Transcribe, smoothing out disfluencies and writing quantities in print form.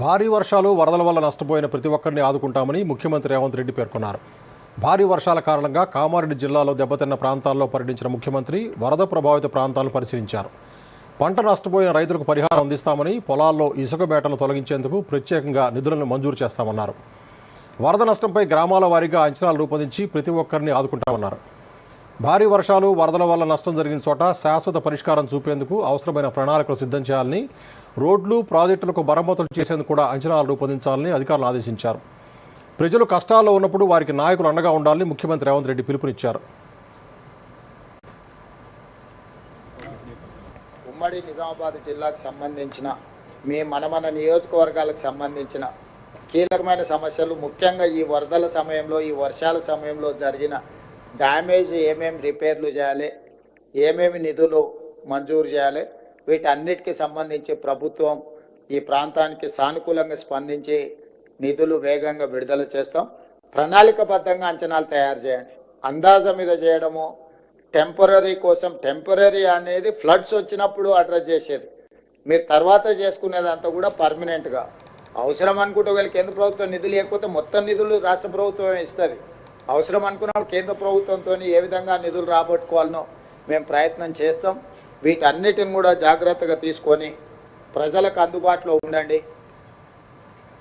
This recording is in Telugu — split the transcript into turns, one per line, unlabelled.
భారీ వర్షాలు వరదల వల్ల నష్టపోయిన ప్రతి ఒక్కరిని ఆదుకుంటామని ముఖ్యమంత్రి రేవంత్ రెడ్డి పేర్కొన్నారు. భారీ వర్షాల కారణంగా కామారెడ్డి జిల్లాలో దెబ్బతిన్న ప్రాంతాల్లో పర్యటించిన ముఖ్యమంత్రి వరద ప్రభావిత ప్రాంతాలను పరిశీలించారు. పంట నష్టపోయిన రైతులకు పరిహారం అందిస్తామని, పొలాల్లో ఇసుక బేటలను తొలగించేందుకు ప్రత్యేకంగా నిధులను మంజూరు చేస్తామన్నారు. వరద నష్టంపై గ్రామాల వారీగా అంచనాలు రూపొందించి ప్రతి ఒక్కరిని ఆదుకుంటామన్నారు. భారీ వర్షాలు వరదల వల్ల నష్టం జరిగిన చోట శాశ్వత పరిష్కారం చూపేందుకు అవసరమైన ప్రణాళికలు సిద్ధం చేయాలని, రోడ్లు ప్రాజెక్టులకు మరమ్మతులు చేసేందుకు కూడా అంచనాలు రూపొందించాలని అధికారులు ఆదేశించారు. ప్రజలు కష్టాల్లో ఉన్నప్పుడు వారికి నాయకులు అండగా ఉండాలని ముఖ్యమంత్రి రేవంత్ రెడ్డి పిలుపునిచ్చారు.
ఉమ్మడి నిజామాబాద్ జిల్లాకు సంబంధించిన మన నియోజకవర్గాలకు సంబంధించిన కీలకమైన సమస్యలు, ముఖ్యంగా ఈ వరదల సమయంలో, ఈ వర్షాల సమయంలో జరిగిన డ్యామేజ్ ఏమేమి రిపేర్లు చేయాలి, ఏమేమి నిధులు మంజూరు చేయాలి, వీటన్నిటికీ సంబంధించి ప్రభుత్వం ఈ ప్రాంతానికి సానుకూలంగా స్పందించి నిధులు వేగంగా విడుదల చేస్తాం. ప్రణాళికబద్ధంగా అంచనాలు తయారు చేయండి. అందాజ మీద చేయడము, టెంపరీ అనేది ఫ్లడ్స్ వచ్చినప్పుడు అడ్రస్ చేసేది, మీరు తర్వాత చేసుకునేదంతా కూడా పర్మనెంట్గా అవసరం అనుకుంటే ఒకవేళ కేంద్ర ప్రభుత్వం నిధులు లేకపోతే మొత్తం నిధులు రాష్ట్ర ప్రభుత్వమే ఇస్తుంది. అవసరం అనుకున్నప్పుడు కేంద్ర ప్రభుత్వంతో ఏ విధంగా నిధులు రాబట్టుకోవాలనో మేము ప్రయత్నం చేస్తాం. వీటన్నిటిని కూడా జాగ్రత్తగా తీసుకొని ప్రజలకు అందుబాటులో ఉండండి.